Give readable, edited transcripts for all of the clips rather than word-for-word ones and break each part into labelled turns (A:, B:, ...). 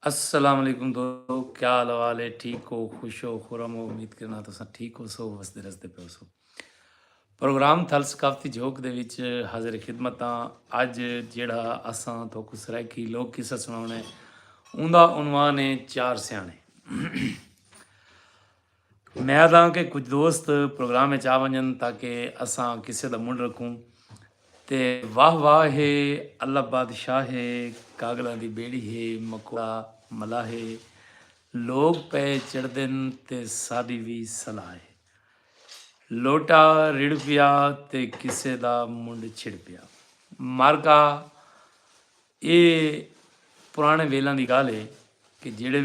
A: अस्सलाम वालेकुम दोस्तों, क्या हाल वाल है? ठीक हो, खुश हो, खुरम हो? उम्मीद करना तुसां ठीक हो सो, वसदे रसदे पे सो। प्रोग्राम थल सकाफती झोंक दे विच हाज़िर खिदमत हां। अज जिहड़ा असां तोकु सराइकी लोक किस्सा सुणाउणा है उंदा उनवान है चार स्याणे। मैं आखदा कि कुछ दोस्त प्रोग्राम में आ वञनि ताकि असां किसे दा मुंड रखूं ते वाह वाह है, अल्लाह बादशाह है, कागलां दी बेड़ी है, मकोड़ा मला है, लोग पे चढ़दे न ते साडी भी सलाह है। लोटा रिड़ पिया ते किसे दा मुंड छिड़ पिया। मार्का ਇਹ ਪੁਰਾਣੇ ਵੇਲਾਂ ਦੀ ਗੱਲ ਹੈ ਕਿ ਜਿਹੜੇ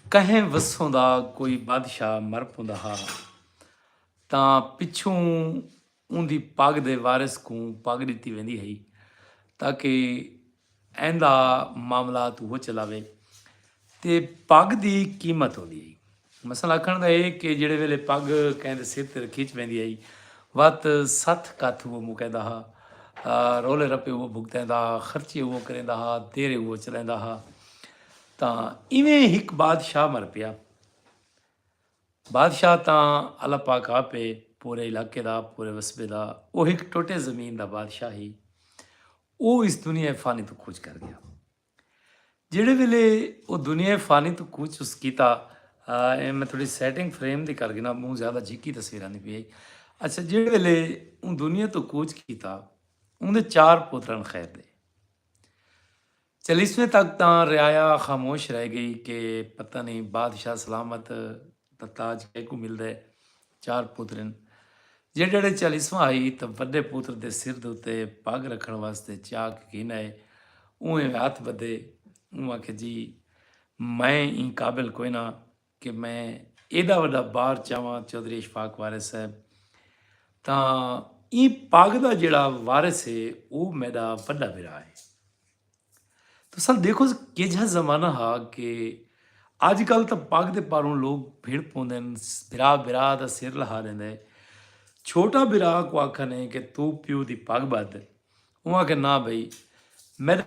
A: ਕਹੇ ਵਸੋਂ ਦਾ ਕੋਈ ਬਾਦਸ਼ਾਹ ਮਰ ਪੁੰਦਾ ਹਾ ਤਾਂ ਪਿੱਛੋਂ ਉਹਦੀ ਪੱਗ ਦੇ ਵਾਰਿਸ ਨੂੰ ਪੱਗ ਦਿੱਤੀ ਵੈਂਦੀ ਹੈ ਤਾਂ ਕਿ ਇਹਦਾ ਮਾਮਲਾਤ ਉਹ ਚਲਾਵੇ ਤੇ ਪੱਗ ਦੀ ਕੀਮਤ ਹੁੰਦੀ ਹੈ। ਮਸਲਾ ਆਖਣ ਦਾ ਇਹ ਕਿ ਜਿਹੜੇ ਵੇਲੇ ਪੱਗ ਕਹਿੰਦੇ ਸਿਰ ਤੇ ਖਿੱਚ ਪੈਂਦੀ ਹੈ ਵਤ ਸੱਤ ਕੱਥ ਉਹ ਮੁਕੈਂਦਾ ਹਾ, ਰੋਲੇ ਰੱਪੇ ਉਹ ਭੁਗਤੈਂਦਾ, ਖਰਚੇ ਉਹ ਕਰੇਂਦਾ ਹਾ, ਦੇਰੇ ਉਹ ਚਲਾਉਂਦਾ ਹਾ। ਤਾਂ ਇਵੇਂ ਇੱਕ ਬਾਦਸ਼ਾਹ ਮਰ ਪਿਆ। ਬਾਦਸ਼ਾਹ ਤਾਂ ਅੱਲਾ ਪਾਕ ਆਪੇ ਪੂਰੇ ਇਲਾਕੇ ਦਾ, ਪੂਰੇ ਵਸਬੇ ਦਾ, ਉਹ ਇੱਕ ਟੋਟੇ ਜ਼ਮੀਨ ਦਾ ਬਾਦਸ਼ਾਹ ਹੀ। ਉਹ ਇਸ ਦੁਨੀਆ ਫਾਨੀ ਤੋਂ ਕੂਚ ਕਰ ਗਿਆ। ਜਿਹੜੇ ਵੇਲੇ ਉਹ ਦੁਨੀਆ ਫਾਨੀ ਤੋਂ ਕੂਚ ਉਸ ਕੀਤਾ, ਇਹ ਮੈਂ ਥੋੜੀ ਸੈਟਿੰਗ ਫਰੇਮ ਦੀ ਕਰ ਗਿਆ, ਮੂੰਹ ਜ਼ਿਆਦਾ ਝਿੱਕੀ ਤਸਵੀਰਾਂ ਨਹੀਂ ਪਈ। ਅੱਛਾ, ਜਿਹੜੇ ਵੇਲੇ ਉਹ ਦੁਨੀਆ ਤੋਂ ਕੂਚ ਕੀਤਾ ਉਹਦੇ ਚਾਰ ਪੁੱਤਰਨ ਖੈਰ ਦੇ। 40ਵੇਂ ਤੱਕ ਤਾਂ ਰਿਆਇਆ ਖਾਮੋਸ਼ ਰਹਿ ਗਈ ਕਿ ਪਤਾ ਨਹੀਂ ਬਾਦਸ਼ਾਹ ਸਲਾਮਤ ਦਾ ਤਾਜ ਕਿਹਨੂੰ ਮਿਲਦਾ ਹੈ। ਚਾਰ ਪੁੱਤਰਨ ਜਿਹੜੇ 40ਵਾਂ ਆਈ ਤਾਂ ਵੱਡੇ ਪੁੱਤਰ ਦੇ ਸਿਰ ਦੇ ਉੱਤੇ ਪੱਗ ਰੱਖਣ ਵਾਸਤੇ ਚਾਕ ਕੀਨਾ ਹੈ। ਉਵੇਂ ਹੱਥ ਵਧੇ, ਉਹ ਆਖੇ ਜੀ ਮੈਂ ਇਹ ਕਾਬਿਲ ਕੋਈ ਨਾ ਕਿ ਮੈਂ ਇਹਦਾ ਵੱਡਾ ਬਾਰ ਚਾਵਾਂ ਚੌਧਰੀ ਇਸ਼ਫਾਕ ਵਾਰਿਸ ਸਾਹਿਬ। ਤਾਂ ਇਹ ਪੱਗ ਦਾ ਜਿਹੜਾ ਵਾਰਿਸ ਹੈ ਉਹ ਮੇਰਾ ਵੱਡਾ ਵੀਰਾ ਹੈ। ਤੁਸੀਂ ਦੇਖੋ ਕਿਹੜਾ ਜ਼ਮਾਨਾ ਹਾ ਕਿ ਅੱਜ ਕੱਲ੍ਹ ਤਾਂ ਪੱਗ ਦੇ ਪਾਰੋਂ ਲੋਕ ਭੀੜ ਪਾਉਂਦੇ ਨੇ, ਬਿਰਾ ਬਿਰਾ ਦਾ ਸਿਰ ਲਹਾ ਦਿੰਦੇ। ਛੋਟਾ ਬਿਰਾ ਕੋ ਆਖਣ ਕਿ ਤੂੰ ਪਿਓ ਦੀ ਪੱਗ ਬੱਧ, ਉਹ ਆਖੇ ਨਾ ਬਈ ਮੇਰੇ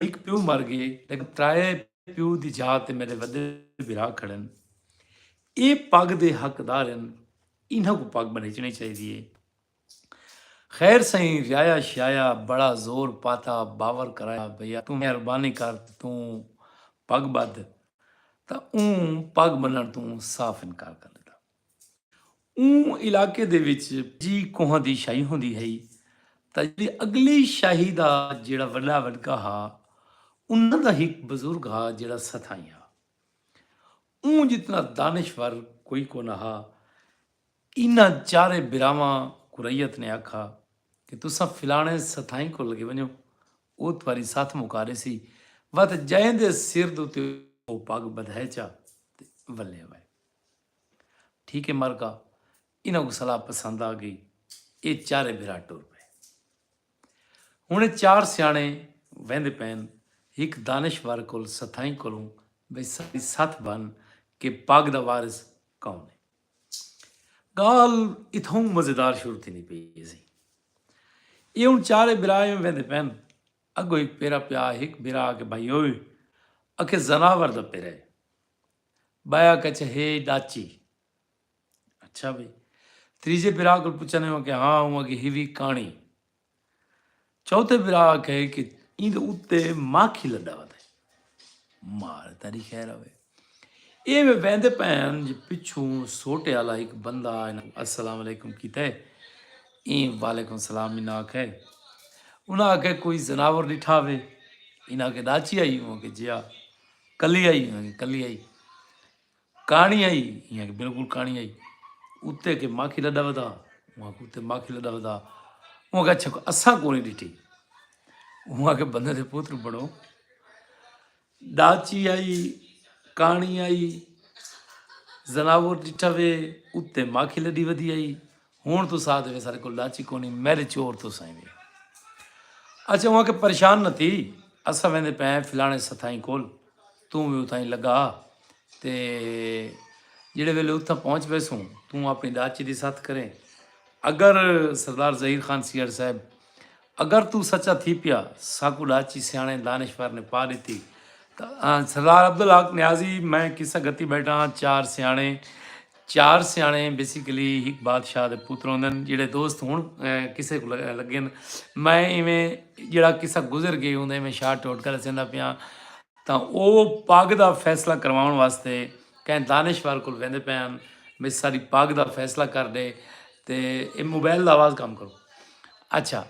A: ਇੱਕ ਪਿਓ ਮਰ ਗਏ ਲੇਕਿਨ ਤਰਾਏ ਪਿਓ ਦੀ ਜਾਤ ਤੇ ਮੇਰੇ ਵੱਡੇ ਬਿਰਾ ਖੜਨ, ਇਹ ਪੱਗ ਦੇ ਹੱਕਦਾਰ ਹਨ, ਇਹਨਾਂ ਕੋ ਪੱਗ ਬਨੇਚਣੀ ਚਾਹੀਦੀ ਹੈ। खैर सही रियाया शियाया बड़ा जोर पाता, बावर कराया भैया तू मेहरबानी कर तू पग बद, तो ऊँ पग बनण तू साफ इनकार कर दिता। ऊँ इलाके दे विच जी कोहां दी शाही होंदी है ਤਾਂ ਜਿਹੜੀ ਅਗਲੀ ਸ਼ਾਹੀ ਦਾ ਜਿਹੜਾ ਵੱਡਾ ਵਡਕਾ ਹਾ ਉਹਨਾਂ ਦਾ ਹੀ ਬਜ਼ੁਰਗ ਹਾ ਜਿਹੜਾ ਸਥਾਈ ਹਾ। ਉਹ ਜਿਤਨਾ ਦਾਨਿਸ਼ਵਰ ਕੋਈ ਕੋ ਨਾ ਹਾ। ਇਹਨਾਂ ਚਾਰੇ ਬਿਰਾਵਾਂ ਕੁਰैयत ਨੇ ਆਖਾ कि तुसां फिलाने सथाई को लगे वञो, ਉਹ ਤੁਹਾਡੀ ਸੱਥ ਮੁਕਾਰੇ ਸੀ ਵਤ ਜੈ ਦੇ ਸਿਰ ਦੇ ਉੱਤੇ ਉਹ ਪੱਗ ਬਧਾਏ ਚਾ ਤੇ ਵੱਲੇ ਵੇ। ਠੀਕ ਹੈ ਮਰਕਾ, ਇਹਨਾਂ ਨੂੰ ਸਲਾਹ ਪਸੰਦ ਆ ਗਈ। ਇਹ ਚਾਰੇ ਬਿਰਾ ਟੁਰ ਪਏ। ਹੁਣ ਇਹ ਚਾਰ ਸਿਆਣੇ ਵਹਿੰਦੇ ਪੈਣ ਇੱਕ ਦਾਨਿਸ਼ਵਰ ਕੋਲ ਸਥਾਈ ਕੋਲੋਂ ਬਈ ਸਾਡੀ ਸੱਥ ਬਣ ਕਿ ਪੱਗ ਦਾ ਵਾਰਿਸ ਕੌਣ ਹੈ। ਗੱਲ ਇਥੋਂ ਮਜ਼ੇਦਾਰ ਸ਼ੁਰੂ ਥੀ ਨਹੀਂ ਪਈ ਸੀ। ਇਹ ਹੁਣ ਚਾਰੇ ਬਿਰਾਏ ਵਹਿੰਦੇ ਪੈਣ। ਅੱਗੋਂ ਇੱਕ ਪੇਰਾ ਪਿਆ, ਇੱਕ ਬਿਰਾ ਆ ਕੇ ਭਾਈ ਓਏ ਅਖੇ ਜ਼ਨਾਵਰ ਦਾ ਪੇਰਾ ਹੈ। ਬਾਇਆ ਕਚ ਹੈ ਡਾਚੀ। ਅੱਛਾ ਬਈ। ਤੀਜੇ ਬਿਰਾ ਕੋਲ ਪੁੱਛਣੇ ਹੋ ਕਿ ਹਾਂ ਉਹ ਕਿ ਹੀ ਵੀ ਕਾਣੀ। ਚੌਥੇ ਬਿਰਾ ਕਹੇ ਕਿ ਇਹਦੇ ਉੱਤੇ ਮਾਖੀ ਲੱਡਾ ਵਦਾ ਮਾਰ ਤਾਰੀ ਖੈਰ ਆਵੇ। ਇਹ ਵੇ ਵਹਿੰਦੇ ਪੈਣ ਜੇ ਪਿੱਛੋਂ ਸੋਟੇ ਵਾਲਾ ਇੱਕ ਬੰਦਾ अस्सलाम वालेकुम ਕੀਤਾ ਹੈ। ਇਹ वालेकुम सलाम इन्हें आखे। उन्हें आखे कोई जनावर डिठा वे। इन्हें आखे डाची आई हो कि जिया कली आई हो कि कली आई, कहानी आई इं कि बिल्कुल कहानी आई। उत्ते के माखी लड़ा वधा, वहाँ के उत्ते माखी लड़ा वधा। वहाँ के अच्छा असा को नहीं डिठी। वहाँ के बंदे के पुत्र बड़ो डाची आई, कहानी आई, जनावर डिठा वे, उत्ते माखी लड़ी वधी आई। हूँ तो साथ वे सारे को लाची को नहीं मेरे चोर तो साई वे। अच्छा वहाँ के परेशान न थी। असा वेंदे पै फिलाने सथाई कोल, तू भी उताई लगा ते जेड़े वेले उत्थां पहुँच वैसूँ तू अपनी लाची की सथ करें। अगर सरदार ज़हीर खान सियर साहब अगर तू सच्चा थी पिया साकू लाची सियाणे दानिशवर ने पा दी सरदार अब्दुल हक न्याजी मैं किसा गति बैठा चार सियाने बेसिकली एक बादशाह के पुत्र होंगे ਜਿਹੜੇ ਦੋਸਤ ਹੁਣ ਕਿਸੇ ਕੋਲ ਲੱਗੇ ਨੇ ਮੈਂ ਇਵੇਂ ਜਿਹੜਾ ਕਿਸਾ ਗੁਜ਼ਰ ਗਈ ਹੁੰਦਾ ਮੈਂ ਸ਼ਾਰਟ ਆਊਟ ਕਰ ਸੈਂਦਾ ਪਿਆ ਤਾਂ ਉਹ ਪੱਗ ਦਾ ਫੈਸਲਾ ਕਰਵਾਉਣ ਵਾਸਤੇ ਕਹਿੰ ਦਾਨਿਸ਼ਵਰ ਕੋਲ ਵੰਦੇ ਪੈਣ ਵੀ ਸਾਡੀ ਪੱਗ ਦਾ ਫੈਸਲਾ ਕਰ ਦੇ ਤੇ ਇਹ ਮੋਬਾਈਲ ਦਾ ਆਵਾਜ਼ ਕੰਮ ਕਰੋ ਅੱਛਾ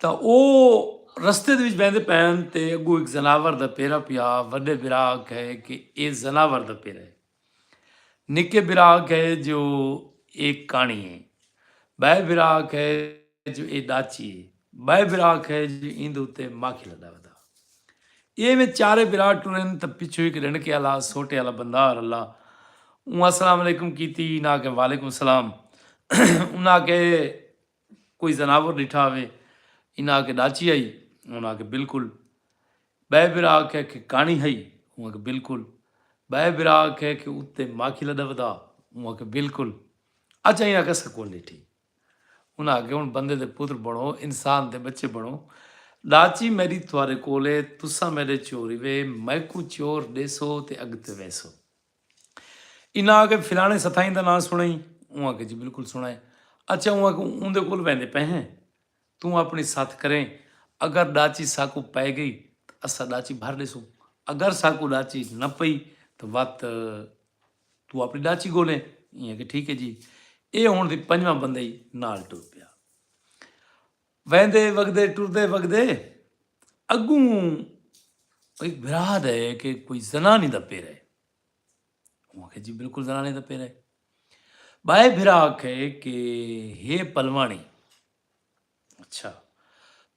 A: ਤਾਂ ਉਹ ਰਸਤੇ ਦੇ ਵਿੱਚ ਬਹਿੰਦੇ ਪੈਣ ਤੇ ਅੱਗੋਂ ਇੱਕ ਜ਼ਨਾਵਰ ਦਾ ਪੇਰਾ ਪਿਆ ਵੱਡੇ ਬਿਰਾ ਕਹੇ ਕਿ ਇਹ ਜ਼ਨਾਵਰ ਦਾ ਪੇਰਾ ਹੈ ਨਿੱਕੇ ਬਿਰਾ ਕਹੇ ਜੋ ਇਹ ਕਾਣੀ ਹੈ ਬੈ ਬਿਰਾ ਕਹੇ ਜੋ ਇਹ ਡਾਚੀ ਹੈ ਬੈ ਬਿਰਾ ਕਹੇ ਜੋ ਇੰਦ ਉੱਤੇ ਮਾਖੀ ਲੱਦਾ ਵਦਾ ਇਹ ਵਿੱਚ ਚਾਰੇ ਬਿਰਾ ਟੁਰਨ ਤਾਂ ਪਿੱਛੋਂ ਇੱਕ ਰਣਕੇ ਵਾਲਾ ਛੋਟੇ ਵਾਲਾ ਬੰਦਾ ਅੱਲਾ ਉਹ ਅਸਲਾਮ ਅਲੈਕੁਮ ਕੀਤੀ ਨਾ ਕਿ ਵਾਲੇਕੁਮ ਸਲਾਮ ਉਹਨਾਂ ਕੇ ਕੋਈ ਜ਼ਨਾਵਰ ਡਿਠਾ ਹੋਵੇ इन्हें आके डाची आई उन्हें आके बिल्कुल बै बिरा आखे कि कानी है उन्हें आके बिल्कुल बै बिरा आखे कि उत्ते माखी लदा वदा उन्हें आके बिल्कुल अच्छा इन्हें आके सकूल नहीं ठीक उन्हें आके हूँ बंदे दे पुत्र बनो इंसान दे बच्चे बनो डाची मेरी थोड़े कोले तुसा मेरे चोरी वे मैं को चोर देसो ते अगते वैसो इन्हें आके फिलाने सथाई का नाम सुनाई उन्हें आके जी बिल्कुल सुनाए अच्छा उन्हें आके उनके कोल वहदे पे हैं तू अपनी साथ करें अगर डाची साकू पै गई तो असा डाची भर लेसूँ अगर साकू डाची न पई तो वत तू अपनी डाची गोले इं कि ठीक है जी ये हुण दी पंजवां बंदे ही नाल टुर पिया वहदे वगदे टुरदे वगदे अगू एक बिराद है कि कोई जनानी दा पेर है वो आखे जी बिल्कुल जनानी दा पेर है बाए बिरा आखे कि हे पलवानी अच्छा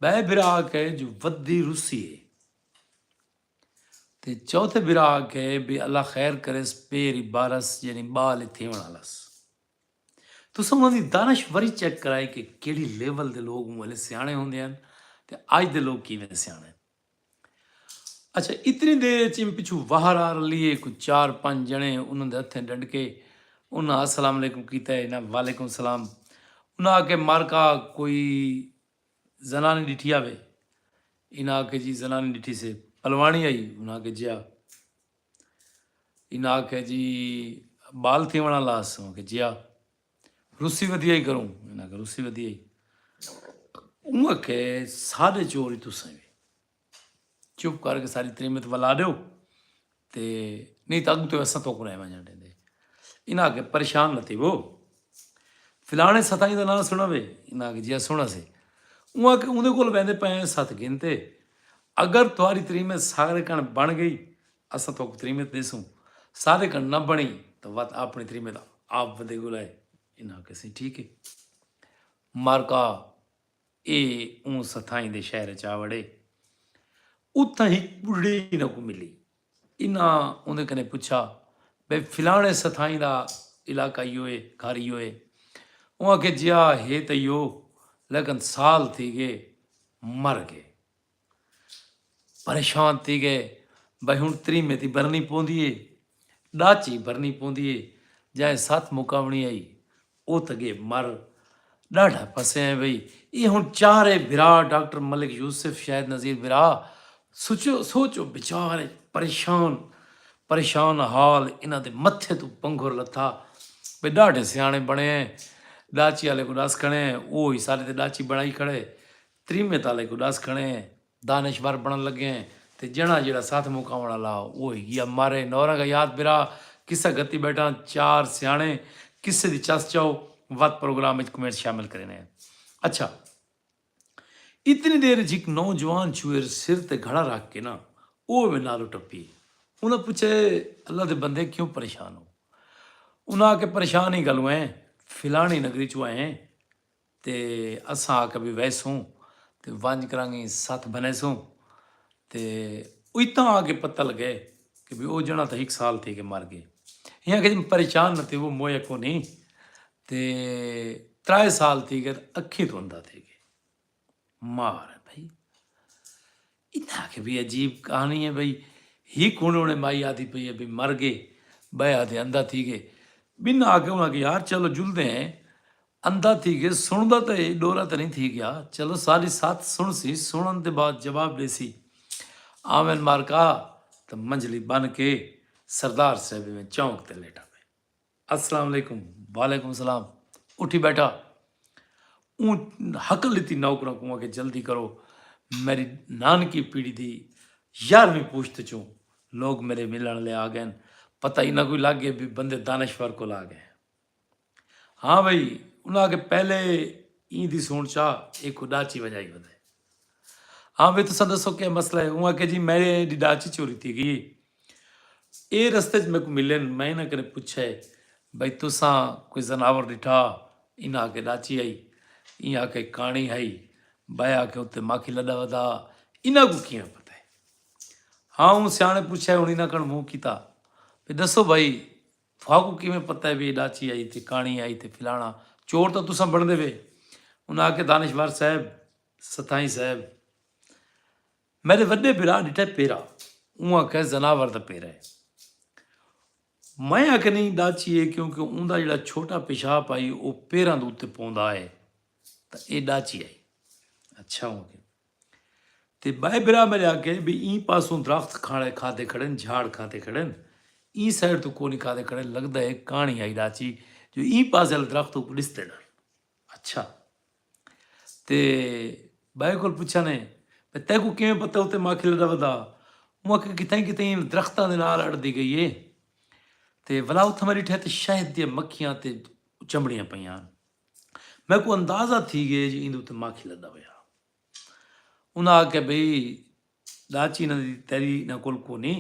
A: बै बिराक है जो वद्दी रुसी है ते चौथे बिराक है भी अल्लाह खैर करे पेरी बारस यानी बाल इथे वालस तो उन्होंने दानश्वरी चेक कराई कि केड़ी लेवल के लोग वाले सियाने होंगे हैं ते अज दे लोग किवें सियाने अच्छा इतनी देर च पिछू बाहर आ लिए कोई 4-5 जने उन्होंने हथें डंड के उन्हें अस्सलाम वालेकुम किया इन्हें वालेकुम सलाम उन्हें आके मारका कोई जनानी डिठी आवे इन्हें आके जी जनानी डिठी से पलवानी आई उन्हें आके जिया इन्हें आके जी बाल थी वना लास के जिया रुसी वधिया ही करूँ इन्हें आके रुसी वधिया ही उन्हें के साढ़े चोरी तुसें भी चुप करके सारी त्रीमत वला दो ते नहीं तो अग तो ऐसा तो को रह जाते दे इन्हें आके परेशान न थी वो फिलाने सताई का नाम सुना वे इन्हें आके जिया सुना से उन्हें को वहदे पे सत गिनते अगर तुम्हारी त्रीमत सारे कण बन गई असा तो त्रीमत देसूँ सारे कण न बनी तो वत अपनी त्रीमत आप वधे गुलाए इन्हें किसी ठीक है मारका ये ऊँ सथाई दे शहर च आ वड़े उत्थां ही बुढ़ी इन्हों को मिली इन्हें उन्हें कने पूछा भाई फिलाने सथाई का इलाका यो है घर यो है वहाँ के जिया है तो यो लेकिन साल थी गए मर गए परेशान थी गए भाई हूँ त्रीमे थी भरनी पौंदी है डाची भरनी पौंदी है जाए सत मुकावनी आई वो तगे मर डाढ़ा फसे हैं भाई ये हूँ चारे बिरा डॉक्टर मलिक यूसुफ शायद नज़ीर बिरा सोचो बेचारे परेशान हाल इन्हों के मत्थे तो पंघुर लथा भाई डाढ़े सियाने बने हैं डाची वाले को दस खड़े हैं वो ही सारे डाची बनाई खड़े त्रीमे ताले को दस खड़े हैं दानिशवर बनन लगे हैं तो जना जरा साथ मुकावन वाला वो ही गया मारे नौरा का याद बिरा किसा गति बैठा 4 सियाने किसे दी चस चाओ वत प्रोग्राम में कमेंट शामिल करें अच्छा इतनी देर एक नौजवान चूर सिर ते घड़ा रख के ना वो में नालो टप्पी उन्हें पूछे अल्लाह के बंदे क्यों परेशान हो उन्हें आके परेशान ही गलू हैं फिलानी नगरी चो आए हैं तो असा आके भी वैसूँ तो वंज करांगे सत बने सूँ तो इतना आके पता लगे कि भी वो जना तो 1 साल थे कि मर गए यहाँ के परेशान न थे वो मोया को नहीं तो 3 साल थी कि अखी तो अंधा थे मार भाई इतना के भी अजीब कहानी है भाई ही कौन उन्हें माई आदि पई है भी मर गए बह आधे अंधा थी गए बिना आके उन्हें यार चलो जुलते हैं अंधा थी गए सुनता तो ये डोरा तो नहीं थी गया चलो सारी साथ सुन सी सुनने के बाद जवाब दे सी आमन मारका तो मंजली बन के सरदार साहब में चौंक ते लेटा पे। अस्सलाम वालेकुम। वालेकुम सलाम। उठी बैठा। ऊँ हकल लिती नौकरों को कि जल्दी करो, मेरी नानकी पीढ़ी दी 11वीं पुश्त चों लोग मेरे मिलण ले आ गए। पता ही ना कोई लग गया भी बंदे दानश्वर को ला गए। हाँ भाई, उन्हें आगे पहले ई दी सुन चाह एक उडाची वजाई बदे। हाँ भाई, तुसा दसो क्या मसला है? उहाँ के जी मेरे दी डाची चोरी थी गई। ए रस्ते च मेरे को मिले, मैं ना करे पूछे भाई तुसा कोई जनावर डिठा? इन आके डाची आई, इन आके काणी आई, भाई आके उत्ते माखी लदा वदा, इना को किया पता है? हाँ, हूँ सियाने पूछे हूँ इना कण मुँह कीता भी दसो भाई फाकू किमें पता है भी डाची आई थी, काणी आई थी, फिलाना चोर तो तुसा बन देवे। उन्हें आके दानिशवर साहब, सताई साहब, मेरे वड्डे बिरा डिठे पेरा, उहाँ कह जनावर दा पेरा है। मैं आके नहीं डाची है क्योंकि उनका जो छोटा पेशाब आई वो पैरों के उत्ते पौंदा है, तो ये डाची आई। अच्छा हो गया। ते बाय बिरा मेरे आके भी ई पासों दरख्त खाने खाते खड़े, झाड़ खाते खड़े, ई साइड तो कोनी खाते खड़े, लगता है कहानी आई डाची जो ई पास वाले दरख्त ऊपर डिसते डर। अच्छा, ते बाय को पूछा ने तै को किवें पता उत्ते माखी लड़ा वदा? उहाँ के कितें कितें दरख्तां दे नाल अड़दी गई है ते वला उत्थे मेरी ठे ते शहद दी मक्खियां ते चमड़ियां पईयां। मैं को अंदाजा थी गए जी इंदे उत्ते माखी लदा होया। उन्हें आके बई डाची ना तेरी ना कोल कोनी,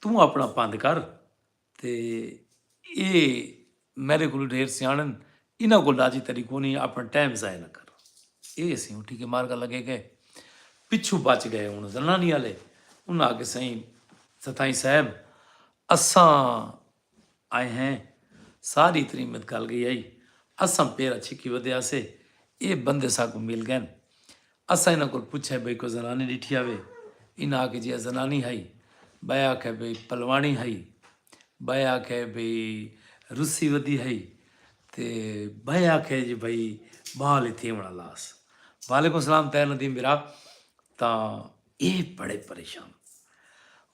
A: तू अपना पंद कर ते ये मेरे को ढेर सियाणन, इन्हां को डाची तेरी कोनी, अपना टाइम जाया ना कर। ये असीं उठी के मार्गा लगे गए, पिछू बच गए हूँ जनानी वाले। उन्हें आके सही सताई साहब असां आए हैं, सारी तरीमत गल गई आई, असां पेरा छिकी वध्या से ये बंदे साकू मिल गए। असां इन्हां को पूछे भाई कोई जनानी डिठी आवे? इन्हें आके जी जनानी हई, बाया आखे भाई पलवाणी हई, बाया आखे भाई रुसी वधी हई, ते बाया आखे जी भाई बाल ही थीवणा लास। वालेकुम सलाम तैर नदीम बिरा। तां ये बड़े परेशान।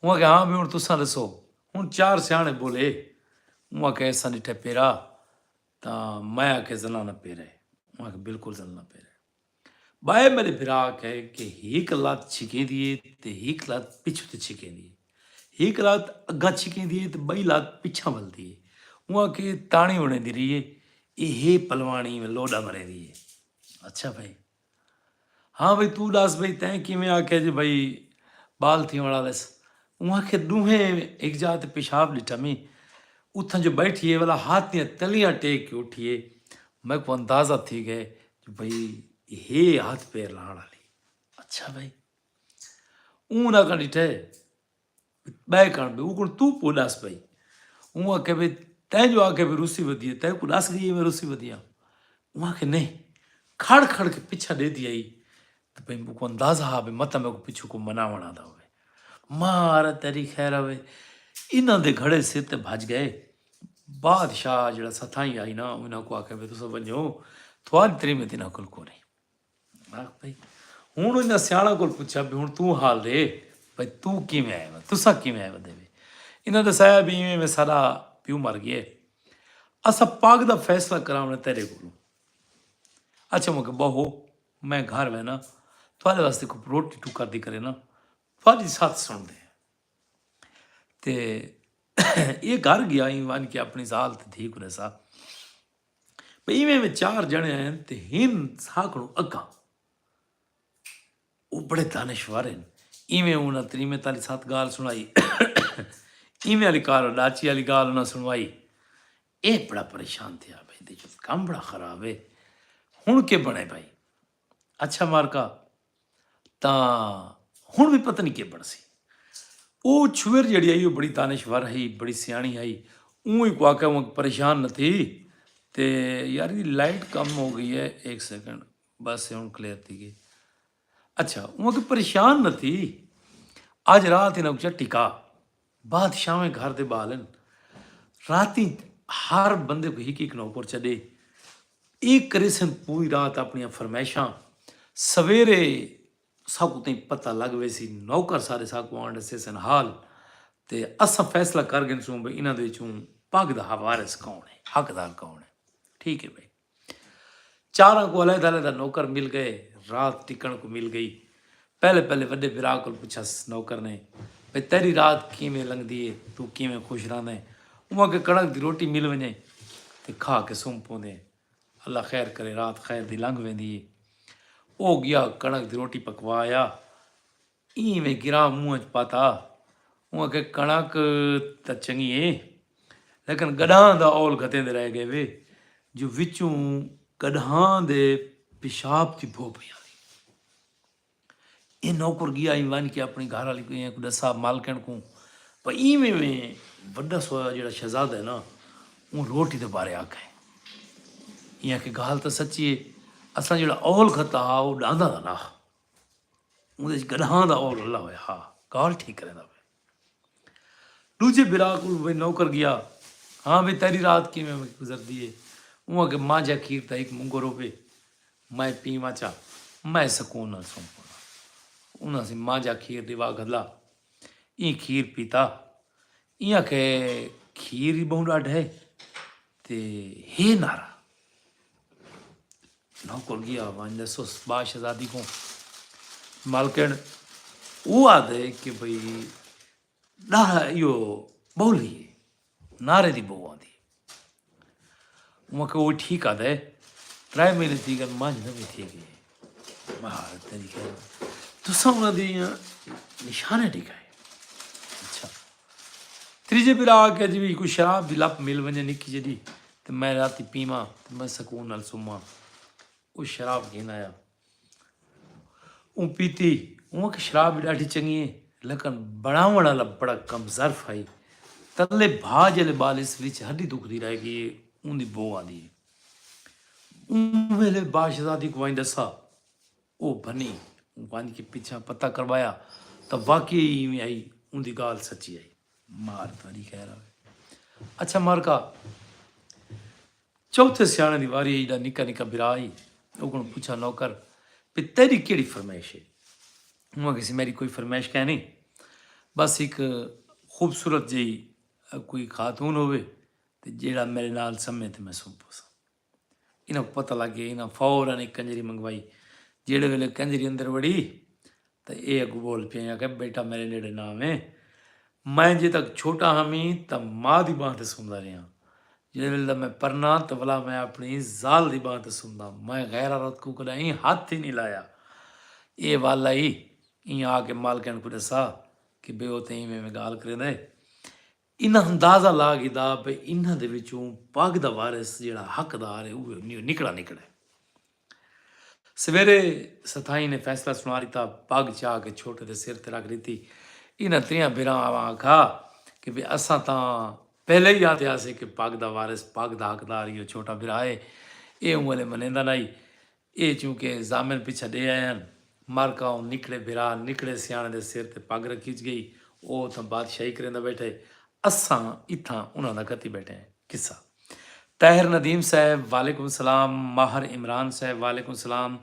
A: उहाँ के हाँ भी हुण तुसां दसो। हुण चार सियाणे बोले। उहाँ के असां डिठे पेरा, तां मैं आखे जनाना पेरा है। उहाँ के बिल्कुल जनाना पेरा है। बाए मेरे बिरा कहे कि हीक लात छिकेंदी है ते हीक लात पिछु ते छिकेंदी है, हीक लात अग्गा छिकेंदी है ते बई लात पिछा वलदी है। उहाँ के ताणी उड़ेंदी रही है, ये पलवाणी में लोडा मरेंदी है। अच्छा भाई, हाँ भाई तू दस भाई तैं किवें आखे जी भाई बाल थी वाला दस? उहाँ के दूहें एक जात पेशाब लिटा में उथां जो बैठिए वाला हाथ दियां तलियां टेक के उठिए। मैं को अंदाजा थी गए कि भाई हे हाथ पैर लाण वाली। अच्छा भाई, ऊँ ना कर डिठे बै कण बे उकण तू पोडास भाई। उहाँ के भाई तैं जो आके भी रूसी वधी तैं को डास गई मैं रूसी वधिया। उहाँ के नहीं, खड़ खड़ के पीछा दे दी आई, तो भाई मुझको अंदाजा हा भी मत मेरे को पिछू को मनावना दा हुए। मार तेरी खैर हवे, इन्हां दे घड़े सिर ते भज गए। बादशाह जड़ा सथाई आई ना उन्हां को आखे भी तुस वञो, थोड़ी तरी में तिन्हां कोल कोनी। भाई हुण इन्हां सियाणा कोल पुछा भी हुण तू हाल दे भाई तू किवें आया, तुसा किवें आया देवे? इन्हां दसाया भी इवें में सारा प्यू मर गए, असा पग दा फैसला करावना तेरे कोलों। अच्छा मुझे बहो मैं घर में ना थोड़े वास्ते को रोटी टुका दी करे ना थोड़ी साथ सुन दे। ते ये घर गया ईमान की अपनी साल ते ठीक होने सा भाई में चार जने हैं ते हिन साकड़ो अगा वो बड़े दानिशवर हैं। इवें उन्हें तरीमे ताली सात गाल सुनाई, इवें वाली कार डाची वाली गाल उन्हें सुनवाई। ये बड़ा परेशान थे भाई, देखो काम बड़ा खराब है, हुण के बने भाई? अच्छा मारका तां हुण भी पता नहीं के बन सी। वो छुएर जड़ी आई वो बड़ी दानिशवर है, बड़ी सियाणी आई। ऊँ ही को आके परेशान न थी ते यार ये लाइट कम हो गई है, एक सेकंड बस हुण क्लियर थी गई। अच्छा वहाँ के परेशान न थी, आज रात इन्हें कुछ टिका बादशाह में घर दे बालन राती हर बंदे को एक नौकर चढ़े एक करे सन पूरी रात अपनी फरमाइशा। सवेरे साकू तीन पता लग वे सी नौकर सारे साकू आंड से सन हाल ਤੇ ਅਸਾਂ ਫੈਸਲਾ ਕਰ ਗਏ ਸੂ ਬਈ ਇਹਨਾਂ ਦੇ ਵਿੱਚੋਂ ਪੱਗ ਦਾ ਵਾਰਿਸ ਕੌਣ ਹੈ, ਹੱਕਦਾਰ ਕੌਣ ਹੈ। ठीक है भाई, चारों को अलग-अलग नौकर मिल गए, रात टिकण को मिल गई। पहले पहले वड्डे बिरा को पूछा नौकर ने भाई तेरी रात किवें लंघदी है, तू किवें खुश रहंदा है। उहाँ के कणक दी रोटी मिल वञे ते खा के सुम पौंदे, अल्लाह खैर करे, रात खैर दी लंघ वेंदी है। ओ गया कणक दी रोटी पकवाया, इवें गिरा मूंह च पाता। उहाँ के कणक त चंगी है लेकिन गड्ढां दा औल गतेंदे रह गए वे, जो विचों गड्ढां दे पेशाब की बो पई आंदी। ये नौकर गया ई वन के अपनी घर वाली को दसा मालकन को पर इवें में वड्डा सोया जेड़ा शहजादा है ना वो रोटी दे बारे आखे इयां की गाल तो सच्ची है। असां जेड़ा औल खता हा वो डांदा दा ना, उहदे च गड्ढां दा औल अल्लाह होया हा, गाल ठीक करेंदा वे। दूजे बिरा को भाई नौकर गया, हाँ भाई तेरी रात किवें गुजरदी है। उहाँ के मांझा खीर ता एक मुंगो रोपे, मैं पीवा चा, मैं सकून नाल सुम पौना। उन्हां से मांझा खीर दिवा गदला, ई खीर पीता, इयां के खीर ही बहु ॾाढ है ते हे नारा। नौकर गया वन दसो बा शहजादी को मालकन वो आदे कि भाई ॾाढा इहो बहुली नारे दी बहु आंदी। उनखे वो ठीक आदे 3 महीने थी गए मांझ न भी थी गई महारत तेरी खैर तुसां उन्हां दी निशाने टिकाए। अच्छा त्रीजे बिरा के जी कोई शराब दी लप मिल वञे निकी जड़ी ते मैं राती पीवां ते मैं सकून नाल सुम्हां। वो शराब घेन आया, पीती, उनखे शराब भी ॾाढी चंगी है लेकिन बनावण वाला बड़ा कम ज़र्फ आई। तले भा जले बालिस विच हड्डी दुखदी रह गई, उनकी बो आंदी है। उन वेले बादशाहजादी को वहीं दसा वो बनी वन के पीछा पता करवाया तो वाकई में आई, उनकी गाल सच्ची आई। मार तारी खैर आवे। अच्छा मारका चौथे सियाने की वारी आई, निका निका बिरा आई, वो पूछा नौकर भी तेरी केड़ी फरमाइश है। उन्हें किसी मेरी कोई फरमाइश कह नहीं, बस एक खूबसूरत जी कोई खातून होवे ते जेड़ा मेरे नाल समय ते मैं सुन पोसा। इन्हें पता लग गया, इन्हें फौरन एक कंजरी मंगवाई। जेड़े वेले कंजरी अंदर वड़ी तो ये अगू बोल पिया कि बेटा मेरे नेड़े नाम है, मैं जे तक छोटा हमी तो माँ की बात सुनता रहा, जिस वेले मैं परना तो भला मैं अपनी जाल की बात सुनता, मैं गैर औरत को कहीं हाथ ही नहीं लाया। ये वाला ही इं आके मालकन को दसा कि बे वो तई में गाल करेंदे। इन्हें अंदाजा ला गिदा भाई इन्हां दे विचों पग दा वारिस जेड़ा हकदार है वो निकला निकले। सवेरे सथाई ने फैसला सुना दिता, पग चाह के छोटे दे सिर ते रख दी। इन्हां त्रियां बिरा आखा कि भी असां तां पहले ही आते आसे कि पग दा वारिस पग दा हकदार यो छोटा बिरा है, ये उमले मनेंदा नहीं। ये चूंकि जामिन पिछा दे आए हैं, मारका निकले बिरा निकले सियाने दे सिर ते पग रखी गई, वो तो बादशाही करेंदा बैठे, असां इत्थां उन्हां दा कती बैठे हैं। किस्सा ताहिर नदीम साहब वालेकुम सलाम, माहर इमरान साहब वालेकुम सलाम,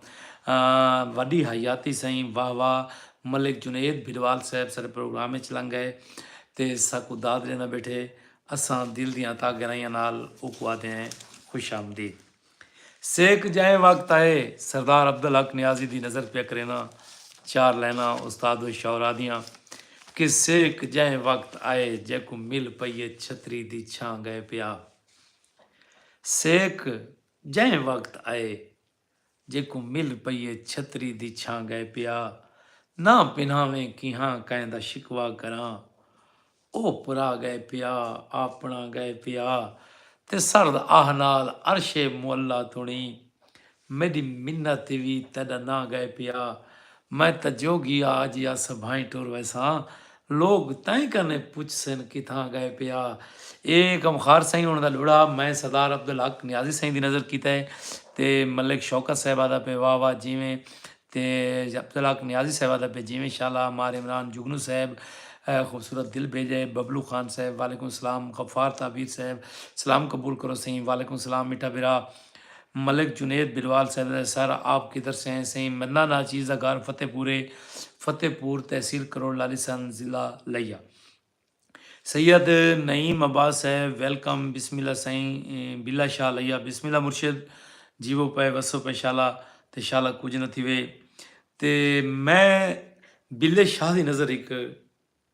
A: वडी हयाती सही वाह वाह, मलिक जुनेद भिडवाल साहब सारे प्रोग्राम में लंघ गए तो साकू दाद लेना बैठे। असां दिल दियां ता गहराइयां नाल उकवाते हैं खुश आमदीद। सेक जाए वक्त आए सरदार अब्दुल हक नियाजी दी नज़र पे करेना 4 लाइना उस्ताद शौरा दियां कि सेक जाए वक्त आए जैको मिल पईए छतरी दी छां गए पिया। सेक जै वक्त आए जेको मिल पईए छतरी दी छां गए पिया, ना पिन्हावें किहां कहंदा शिकवा करां, ओ पुरा गए पिया अपना गए पिया, ते सरद आह नाल अरशे मुअल्ला तुणी, मेरी मिन्नत भी तद ना गए पिया, मैं त जोगी आज या सभाई टुर वैसा, लोग तय करने पुछ सन किथां गए पिया। ਇਹ ਕਮਖਾਰ ਸਿੰਘ ਹੋਣ ਦਾ ਲੋੜਾ ਮੈਂ ਸਰਦਾਰ ਅਬਦੁਲ ਹਕ ਨਿਆਜ਼ੀ ਸਿੰਘ ਦੀ ਨਜ਼ਰ ਕੀਤਾ ਹੈ ਤੇ ਮਲਿਕ ਸ਼ੌਕਤ ਸਾਹਿਬਾ ਦਾ ਪੇ ਵਾਹ ਵਾਹ ਜਿਵੇਂ ਤੇ ਅਬਦੁਲ ਹਕ ਨਿਆਜ਼ੀ ਸਾਹਿਬਾ ਦਾ ਪੇ ਜਿਵੇਂ ਇੰਸ਼ਾਅੱਲਾ ਮਾਰ ਇਮਰਾਨ जुगनू साहब खूबसूरत दिल भेजे, बबलू खान साहब वालेकुम सलाम, गफ़ार ताबीर साहब सलाम कबूल करो सही वालेकुम सलाम, मीठा बिरा मलिक जुनेद बिलवाल साहब सर आप किधर से हैं सही, मन्ना नाचीज़ घर फतेहपुर तहसील करोड़ लालिसन ज़िला लिया। सैयद नईम अब्बास साहब वेलकम बिस्मिल्ला साईं बिल्ला शाह लैया बिस्मिल्ला मुर्शिद जीवो पे वसो पे शाला ते शाला कुछ न थिवे ते मैं बिल्ले शाह दी नज़र एक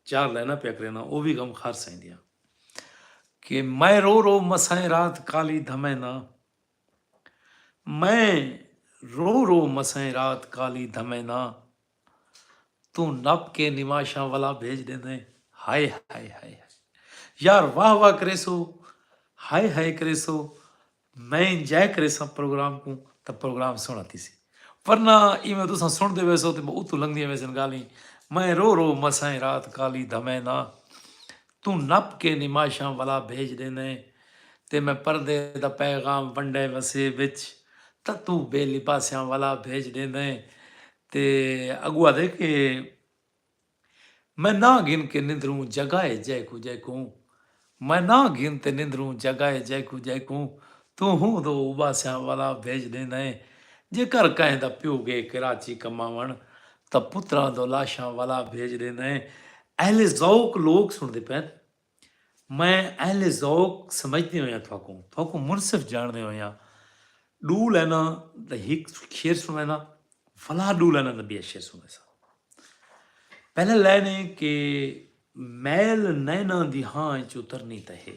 A: चार लाइना पिया करना वो भी गम खार साईं दियां कि मैं रो रो मसाए रात काली धमे ना मैं रो रो मसाए रात काली धमे ना तू नप के निमाशा वाला भेज देने हाय हाय हाय हाय यार वाह वाह करे सो हाय हाय करे सो मैं इंजॉय करे सा प्रोग्राम को तब प्रोग्राम सुनाती सी वरना इवें तुसां सुनदे वैसो ते उतों लंघदियां वैसन गाली मैं रो रो मसाए रात काली धमे ना तू नप के निमाशा वाला भेज देने ते मैं पर्दे दा पैगाम वंडे वसे विच ਤਾਂ ਤੂੰ ਬੇਲਿਬਾਸਿਆਂ ਵਾਲਾ ਭੇਜ ਦੇਂਦੇ ਤੇ ਅਗਵਾ ਦੇ ਕਿ मैं ना गिन के निंद्रूं जगाए जय को मैं ना गिन ते निंद्रूं जगाए जय को तू हूं दो उबासियां वाला भेज देना है जे घर कहें दा प्यो गए कराची कमावण ਤਾਂ ਪੁੱਤਰਾਂ ਤੋਂ ਲਾਸ਼ਾਂ ਵਾਲਾ भेज देना है अहले ज़ौक लोग सुनते पैन मैं अहले ज़ौक समझते होया थोको मुनसिफ जानते होया डू लेना द हिक शेर सुनना फला डू लेना द बिया शेर सुने सा पहले लेने के मैल नैना दी हां च उतरनी तहे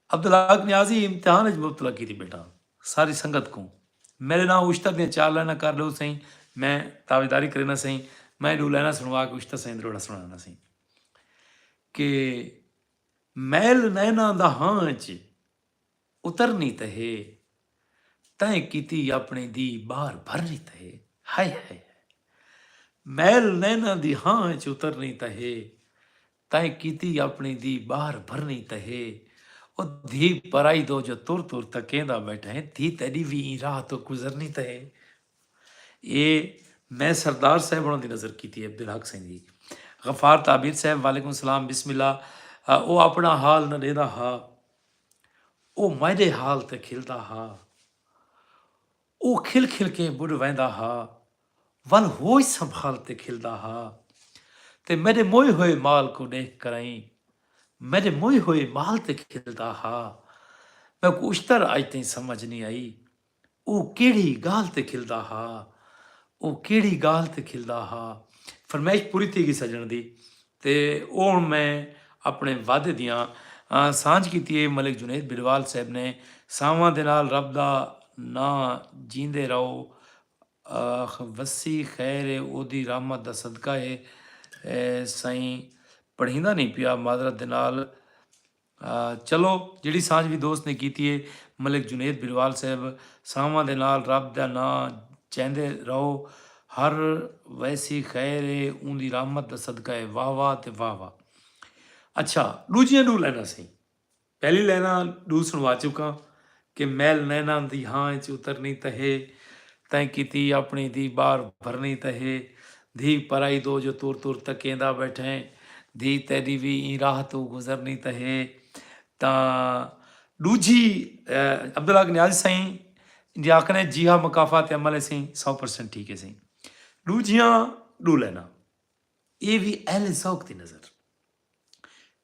A: अब्दुल न्याजी इम्तिहान च मुबतला की थी बेटा सारी संगत को मेरे नाम उश्ता दियां चार लाइना कर लो सही मैं तावेदारी करना सही मैं डू लेना सुनवा के उश्ता सही दरोड़ा सुनाना सही कि मैल नैना दा हां च उतरनी तहे तय कीती अपनी दी बाहर भरनी तहे हाय हाय मैल नैना दी हां च उतरनी तहे तय कीती अपनी दी बाहर भरनी तहे ਉਹ ਧੀ ਪਰਾਈ ਦੋ ਜੋ ਤੁਰ ਤੁਰ ਤੱਕੇਂਦਾ ਬੈਠਾ ਹੈ ਧੀ ਤੇਰੀ ਵੀ ਰਾਹ ਤੋਂ ਗੁਜ਼ਰਨੀ ਤਹੇ ਇਹ ਮੈਂ ਸਰਦਾਰ ਸਾਹਿਬ ਉਹਨਾਂ ਦੀ ਨਜ਼ਰ ਕੀਤੀ ਹੈ ਅਬਦੁਲ ਹਕ ਸਿੰਘ ਜੀ ਗਫਾਰ ਤਾਬੀਰ ਸਾਹਿਬ ਵਾਲੇਕੁਮ ਸਲਾਮ ਬਿਸਮਿਲ੍ਲਾ ਉਹ ਆਪਣਾ ਹਾਲ ਨਾ ਦੇਦਾ ਹਾ ਉਹ ਮੇਰੇ ਹਾਲ ਤੇ ਖਿਲਦਾ ਹਾ ਉਹ ਖਿਲ ਖਿਲ ਕੇ ਬੁੜ ਵਹਿੰਦਾ ਹਾ ਵਲ ਹੋਈ ਸੰਭਾਲ ਤੇ ਖਿਲਦਾ ਹਾ ਤੇ ਮੇਰੇ ਮੋਏ ਹੋਏ ਮਾਲ ਕੋ ਦੇਖ ਕਰਾਈ मेरे मोए हुए माल ते खिलदा हा मैं को उश्तर अज ताईं समझ नहीं आई ਉਹ ਕਿਹੜੀ ਗਾਲ ਤੇ ਖਿਲਦਾ ਹਾ ਉਹ ਕਿਹੜੀ ਗਾਲ ਤੇ ਖਿਲਦਾ ਹਾ ਫਰਮਾਇਸ਼ ਪੂਰੀ ਥੀ ਗਈ ਸਜਣ ਦੀ ਤੇ ਉਹ ਹੁਣ ਮੈਂ ਆਪਣੇ ਵਾਅਦੇ ਦੀਆਂ ਸਾਂਝ ਕੀਤੀ ਹੈ ਮਲਿਕ ਜੁਨੈਦ ਬਿਰਵਾਲ ਸਾਹਿਬ ਨੇ ਸਾਵਾਂ ਦੇ ਨਾਲ ਰੱਬ ਦਾ ਨਾਂ ਜੀਂਦੇ ਰਹੋ ਵਸੀ ਖੈਰ ਹੈ ਉਹਦੀ ਰਹਿਮਤ ਦਾ ਸਦਕਾ ਹੈ ਸਾਈਂ ਪੜ੍ਹੀਦਾ ਨਹੀਂ ਪਿਆ ਮਾਜ਼ਰਤ ਦੇ ਨਾਲ ਚਲੋ ਜਿਹੜੀ ਸਾਂਝ ਵੀ ਦੋਸਤ ਨੇ ਕੀਤੀ ਹੈ ਮਲਿਕ ਜੁਨੈਦ ਬਿਰਵਾਲ ਸਾਹਿਬ ਸਾਵਾਂ ਦੇ ਨਾਲ ਰੱਬ ਦਾ ਨਾਂ ਚਹਿੰਦੇ ਰਹੋ ਹਰ ਵੈਸੀ ਖੈਰ ਹੈ ਉਹਦੀ ਰਹਿਮਤ ਦਾ ਸਦਕਾ ਹੈ ਵਾਹ ਵਾਹ ਤੇ ਵਾਹ ਵਾਹ ਅੱਛਾ ਦੂਜੀਆਂ ਨੂੰ ਲੈਣਾ ਸੀ ਪਹਿਲੀ ਲੈਣਾ ਦੂ ਸੁਣਵਾ ਚੁੱਕਾ ਕਿ ਮੈਲ ਨੈਣਾ ਦੀ ਹਾਂ 'ਚ ਉਤਰਨੀ ਤਹੇ ਤੈਂ ਕੀਤੀ ਆਪਣੀ ਦੀ ਬਾਹਰ ਭਰਨੀ ਤਹੇ ਧੀ ਪਰਾਈ ਦੋ ਜੋ ਤੁਰ ਤੁਰ ਤੱਕੇਂਦਾ ਬੈਠੇ ਧੀ ਤੇਰੀ ਵੀ ਰਾਹ ਤੋਂ ਗੁਜ਼ਰਨੀ ਤਹੇ ਤਾਂ ਦੂਜੀ ਅਬਦੁੱਲਾ ਨਿਆਜ਼ ਸਾਈਂ ਜੇ ਆਖਣੇ ਜੀ ਹਾਂ ਮਕਾਫਾਤ ਅਮਲ ਅਸੀਂ 100% ਠੀਕ ਹੈ ਸਹੀ ਦੂਜੀਆਂ ਡੂ ਲੈਣਾ ਇਹ ਵੀ ਅਹਿਲ ਜ਼ੌਕ ਦੀ ਨਜ਼ਰ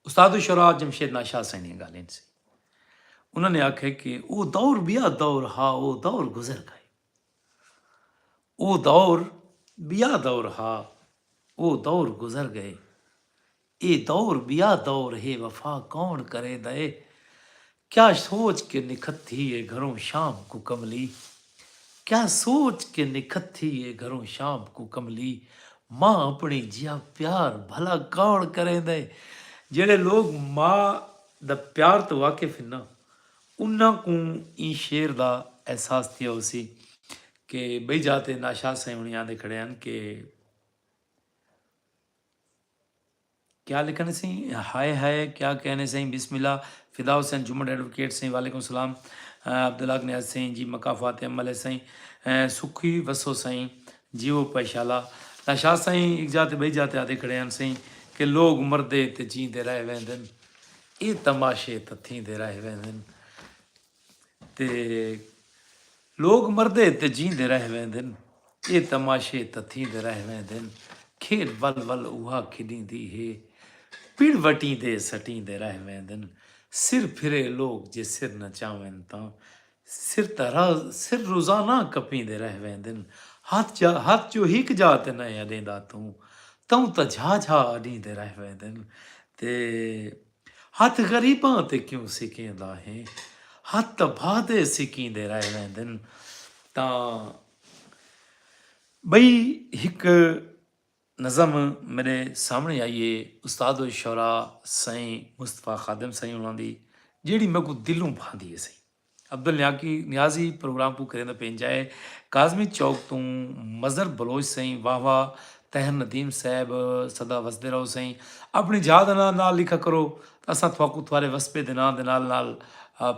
A: ਉਸਤਾਦ ਸ਼ੁਰਾ ਜਮਸ਼ੇਦ ਨਾਸ਼ਾ ਸਾਈਂ ਦੀਆਂ ਗੱਲਾਂ ਸੀ ਉਹਨਾਂ ਨੇ ਆਖਿਆ ਕਿ ਉਹ ਦੌਰ ਬਿਆ ਦੌਰ ਹਾ ਉਹ ਦੌਰ ਗੁਜ਼ਰ ਗਏ ਉਹ ਦੌਰ ਬਿਆ ਦੌਰ ਹਾ ਉਹ ਦੌਰ ਗੁਜ਼ਰ ਗਏ ये दौर बिया दौर है वफा कौन करे दे क्या सोच के निखत्थी ये घरों शाम को कमली क्या सोच के निखत्थी ये घरों शाम को कमली माँ अपनी जिया प्यार भला कौन करे दे जेड़े लोग माँ दा प्यार तो वाकिफ ना उन्ना को ई शेर दा एहसास थिया उसी कि बई जाते नाशा से हुण आंदे खड़े हैं कि क्या लिखने सही हाय हाय क्या कहने सही बिस्मिल्लाह फिदा हुसैन जुम्मन एडवोकेट सही वालेकुम सलाम अब्दुल्ला नियाज सही जी मकाफात अमल सही सुखी वसो सही जीवो पैशाला नाशा सही एक जाते बई जाते आदे खड़े हैं सही कि लोग मरदे ते जींदे रह वेंदन ये तमाशे त थींदे रह वेंदन ते लोग मरदे ते जींदे रह वेंदन ये तमाशे त थींदे रह वेंदन खेड वल वल उहा खिॾींदी है पिड़ वटींदे सटींदे रह वेंदन सिर फिरे लोग जे सिर न चावन तां सिर रोज़ाना कपींदे रह वेंदन हथ जो हिक जात न अॾेंदा तूं तूं त झाझा अॾींदे रह वेंदन ते हथ ग़रीबां ते क्यों सिकींदा है हथ त भादे सिकींदे रह वेंदन तां बई हिकु नज़म मेरे सामने आइए उस्ताद शौरा साईं मुस्तफ़ा खादिम साईं हुणां दी ਜਿਹੜੀ ਮੇਰੇ ਕੋ ਦਿਲੋਂ ਭਾਂਦੀ ਹੈ ਸਹੀ ਅਬਦੁਲ ਨਿਆਜ਼ੀ ਪ੍ਰੋਗਰਾਮ ਕੋ ਕਰੇ ਦਾ ਪੈਂਜਾਏ ਕਾਜ਼ਮੀ ਚੌਕ ਤੋਂ ਮਜ਼ਰ ਬਲੋਚ ਸਾਈਂ ਵਾਹ ਵਾਹ ਤਹਿਰ ਨਦੀਮ ਸਾਹਿਬ ਸਦਾ ਵਸਦੇ ਰਹੋ ਸਾਈਂ ਆਪਣੀ ਯਾਦ ਨਾਲ ਲਿਖਾ ਕਰੋ ਅਸਾਂ ਤੁਹਾਨੂੰ ਤੁਹਾਡੇ ਵਸਪੇ ਦੇ ਨਾਂ ਦੇ ਨਾਲ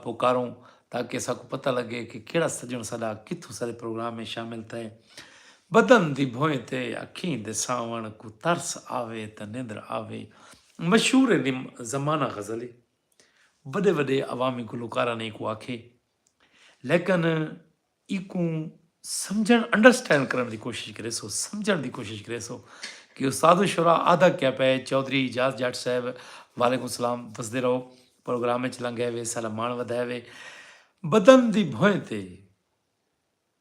A: ਪੁਕਾਰੋਂ ਤਾਂ ਕਿ ਸਾਕੂ ਪਤਾ ਲੱਗੇ ਕਿ ਕਿਹੜਾ ਸੱਜਣ ਸਾਡਾ ਕਿੱਥੋਂ ਸਾਡੇ ਪ੍ਰੋਗਰਾਮ ਵਿੱਚ ਸ਼ਾਮਿਲ ਹੈ बदन दी भोएं ते अखीं दे सावण को तरस आवे त निंद्र आवे मशहूर है ज़माना गज़ली वॾे वॾे अवामी गुलकारा ने को आखे लेकिन इको समझण अंडरस्टैंड करण की कोशिश करे सो समझण की कोशिश करे सो कि उस्ताद शुरा आदा क्या पे चौधरी इजाज़ जाट साहब वालेकुम सलाम वसदे रहो प्रोग्राम में लंघे वे सारा मान वधाए वे बदन दी भोएं ते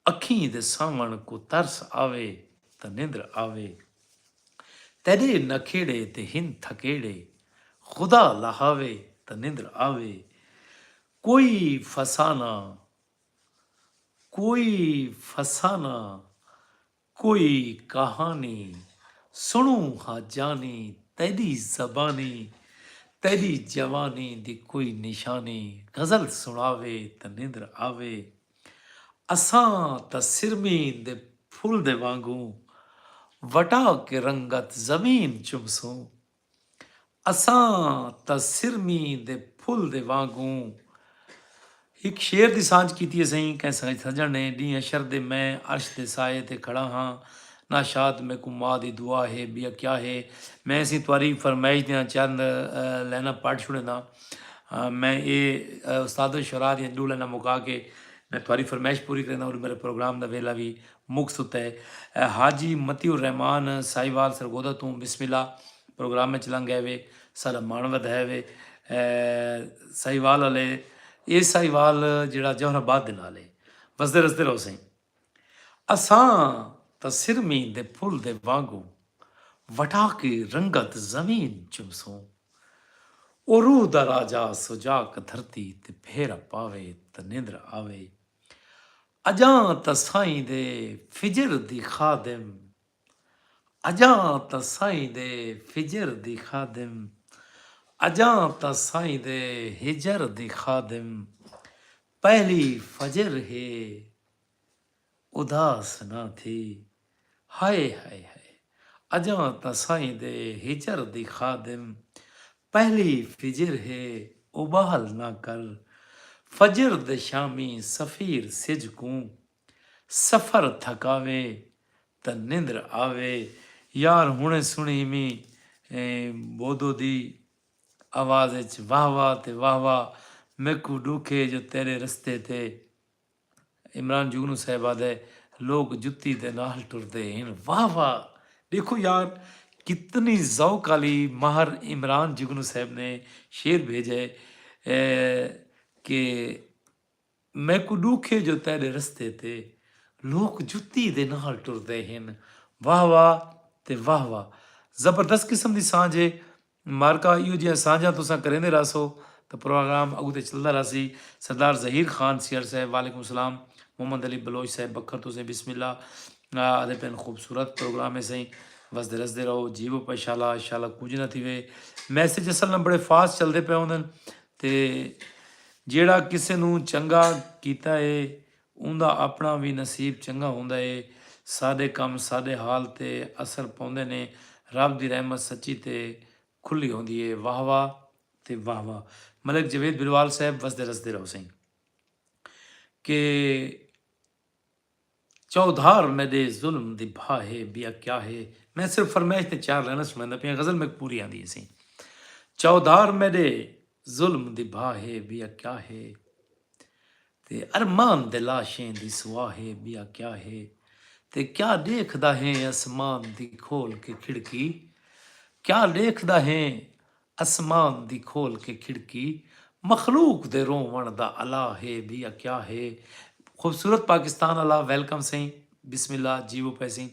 A: अखीं दे सावण को तरस आवे त निंद्र आवे तेरे नखेड़े ते हिन थकेड़े खुदा लहावे त निंद्र आवे कोई फसाना कोई कहानी सुनू हा जानी तेरी जबानी तेरी जवानी दी कोई निशानी गज़ल सुनावे त निंद्र आवे असां त सिरमीन दे फुल दे वांगू वटा के रंगत ज़मीन चुमसूं असां त सिरमीन दे फुल दे वांगू एक शेर दी सांझ कीती सही कैं सजण ने डी अशर दे मैं अर्श दे साए ते खड़ा हाँ ना शाद में को माँ दी दुआ है बिया क्या है मैं इसी तुआरी फरमाइश दियां चंद लैना पढ़ छुड़ना मैं ये उस्ताद शुरा दियां दो लैना मुका के मैं थोड़ी फरमाइश पूरी करना और मेरे प्रोग्राम का वेला भी मुक्त होता है हाजी मतीउर रहमान साहिवाल सरगोदा तू बिस्मिल्ला प्रोग्राम में चला गए वे सारा मान वधाए वे साहिवाल वाले ये साहिवाल जड़ा जौहराबाद दे नाल है वसदे रसदे रहो सही असां त सिर मीन दे फुल दे वांगू वटा के रंगत जमीन चुमसूं ओ रूह दा राजा सुजाक धरती ते फेर पावे त निंद्र आवे अजां त साईं दे फिजर दी खादिम अजां त साईं दे फिजर दी खादिम अजां त साईं दे हिजर दी खादिम पहली फजर है उदास ना थी हाय हाय हाय अजां त साईं दे हिजर दी खादिम पहली फिजर है उबाल ना कर फजर दे शामी सफ़ीर सिजकूं सफ़र थकावे त निंद्र आवे यार हुणे सुनी मी बोधो दी आवाज़ वाह वाह ते वाह वाह मैकू डूखे जो तेरे रस्ते थे इमरान जुगनू साहब आदे लोग जुत्ती दे नाल टुरदे हैं वाह वाह देखो यार कितनी ज़ौक़ वाली माहर इमरान जुगनू साहब ने शेर भेजे कि मैं को डूखे जो तेरे रस्ते थे लोग जुत्ती दे नाल टुरदे हैं वाह वाह ते वाह वाह ज़बरदस्त किस्म की सांझ है मारका इहो जिहियां सांझां तुसां करेंदे रहो तो प्रोग्राम अॻिते चलंदा रहासीं सरदार ज़हीर ख़ान सियर साहब वालेकुम सलाम मोहम्मद अली बलोच साहब बखर तुसें बिस्मिल्ला आदे पेन ख़ूबसूरत प्रोग्राम है सही वसदे रसदे रहो जीवो पे इंशाल्लाह कुछ ना थी वे मैसेज असल न बड़े फास्ट चलते पे होंदे ते ਜਿਹੜਾ ਕਿਸੇ ਨੂੰ ਚੰਗਾ ਕੀਤਾ ਏ ਉਹਦਾ ਆਪਣਾ ਵੀ ਨਸੀਬ ਚੰਗਾ ਹੁੰਦਾ ਏ ਸਾਡੇ ਕੰਮ ਸਾਡੇ ਹਾਲ ਤੇ ਅਸਰ ਪਾਉਂਦੇ ਨੇ ਰੱਬ ਦੀ ਰਹਿਮਤ ਸੱਚੀ ਤੇ ਖੁੱਲੀ ਹੁੰਦੀ ਏ ਵਾਹ ਵਾਹ ਤੇ ਵਾਹ ਵਾਹ ਮਲਕ ਜਵੇਦ ਬਿਲਵਾਲ ਸਾਹਿਬ ਵਸਦੇ ਰਸਦੇ ਰਹੋ ਸਹੀ ਕਿ चौधार मेरे जुल्म दी भा है बिया क्या है मैं सिर्फ फरमाइश ते चार लाइनां सुनांदा पिया गज़ल में पूरी आंदी सी चौधार मेरे जुल्म दी भा है बिया क्या है ते अरमान दे लाशें दी सुआ है बिया क्या है ते क्या देखदा है आसमान दी खोल के खिड़की क्या देखदा है ਅਸਮਾਨ ਦੀ ਖੋਲ ਕੇ ਖਿੜਕੀ ਮਖਲੂਕ ਦੇ ਰੋਵਣ ਦਾ ਅਲਾ ਹੈ ਵੀ ਕਿਆ ਹੈ। ਖੂਬਸੂਰਤ ਪਾਕਿਸਤਾਨ ਅਲਾ ਵੈਲਕਮ ਸਹੀ ਬਿਸਮਿल्लाह ਜੀਵੋ ਪੈਸੀ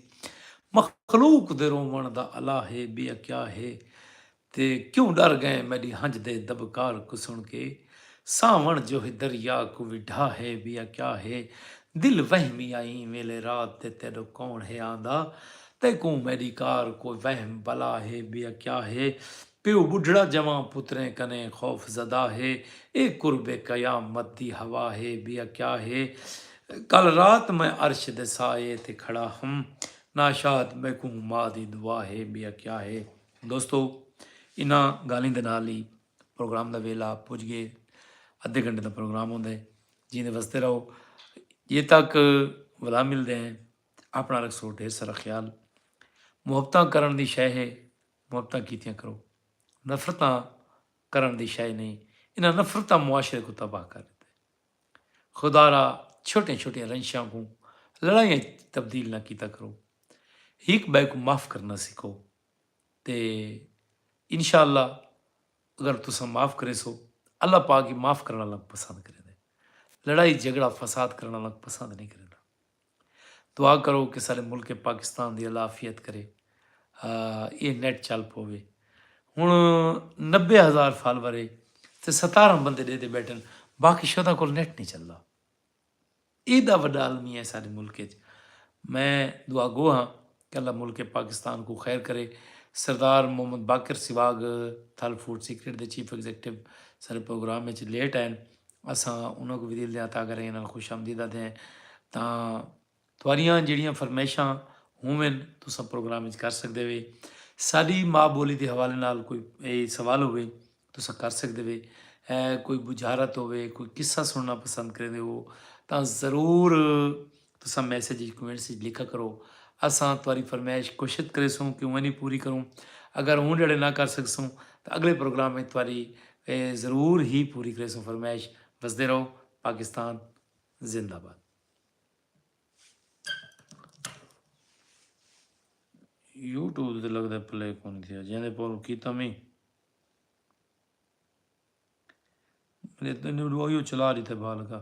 A: ਮਖਲੂਕ ਦੇ ਰੋਵਣ ਦਾ ਅਲਾ ਹੈ ਵੀ ਕਿਆ ਹੈ। ਤੇ ਕਿਉਂ ਡਰ ਗਏ ਮੇਰੀ ਹੰਝ ਦੇ ਦਬਕਾਰ ਕੋ ਸੁਣ ਕੇ ਸਾਵਣ ਜੋ ਹੈ ਦਰਿਆ ਕੋ ਵਿਢਾ ਹੈ ਵੀ ਕਿਆ ਹੈ। ਦਿਲ ਵਹਿਮੀ ਆਈ ਵੇਲੇ ਰਾਤ ਤੇ ਤੇਰੇ ਕੌਣ ਹੈ ਆਂਦਾ ਤੇ ਕੋ ਮੇਰੀ ਕਾਰ ਕੋਈ ਵਹਿਮ ਬਲਾ ਹੈ ਵੀ ਕਿਆ ਹੈ। ਪਿਓ ਬੁਢੜਾ ਜਵਾਂ ਪੁੱਤਰੇ ਕਨੇ ਖੌਫ ਜ਼ਦਾ ਹੈ ਇਹ ਕੁਰਬੇ ਕयामत ਦੀ ਹਵਾ ਹੈ ਵੀ ਕਿਆ ਹੈ। ਕੱਲ ਰਾਤ ਮੈਂ ਅਰਸ਼ ਦੇ ਸਾਏ ਤੇ ਖੜਾ ਹਮ ਨਾਸ਼ਾਦ ਮੈਂ ਕੋ ਮਾਂ ਦੀ ਦੁਆ ਹੈ ਵੀ ਕਿਆ ਹੈ। ਦੋਸਤੋ ਇਹਨਾਂ ਗਾਲਾਂ ਦੇ ਨਾਲ ਹੀ ਪ੍ਰੋਗਰਾਮ ਦਾ ਵੇਲਾ ਪੁੱਜ ਗਏ। ਅੱਧੇ ਘੰਟੇ ਦਾ ਪ੍ਰੋਗਰਾਮ ਹੁੰਦਾ ਹੈ। ਜੀਂਦੇ ਵਸਦੇ ਰਹੋ ये तक वला मिलते हैं। अपना रखो ढेर सारा ख्याल। मुहब्बतां करन दी शै है, मुहब्बतां कीतियां करो। नफरतां करन दी शै नहीं, इन्हां नफरतां मुआशरे को तबाह कर देते। खुदारा छोटे छोटे रंशां को लड़ाइयां तब्दील ना कीता करो। एक बै को माफ़ करना सीखो ते इंशाअल्लाह अगर तुसा माफ़ करे सो अल्लाह पाक ही माफ़ करना लग पसंद करे। लड़ाई झगड़ा फसाद करना लग पसंद नहीं करेगा। दुआ करो कि सारे मुल्क पाकिस्तान की अलाफियत करे। ये नैट चल पवे हूँ 90,000 फॉलोवर है तो 17 बंदे दे बैठन बाकी शोधा को नैट नहीं चलता। एदा वड्डा आलमी है सारे मुल्क च। मैं दुआ गो हाँ कि अल्लाह मुल्क पाकिस्तान को खैर करे। सरदार मोहम्मद बाकर सिवाग थल फूड सीक्रेट के चीफ एग्जीक्यूटिव सारे प्रोग्राम में लेट आए। असां उन्होंने को भी दिल अता करें इन्होंने खुश आमदीदा दें तो थोड़ियाँ जड़ियाँ फरमाइशां होवन तुस प्रोग्राम कर सकते वे। साड़ी माँ बोली के हवाले नाल कोई सवाल हो तुस कर सकते वे। कोई बुझारत हो कोई किस्सा सुनना पसंद करते हो तो ज़रूर तुस मैसेज कमेंट्स लिखा करो। असां तुम्हारी फरमाइश कोशिश करेसूँ कि उन्हें नहीं पूरी करूँ। अगर हूँ जड़े ना कर सकसूँ तो अगले प्रोग्राम में तुम्हारी ज़रूर ही पूरी करेसूँ फरमाइश। बसते रहो। पाकिस्तान जिंदाबाद। यूट्यूब से लगता प्ले कौन थी जिन्हें पर किया मैं चला रही थे बाल का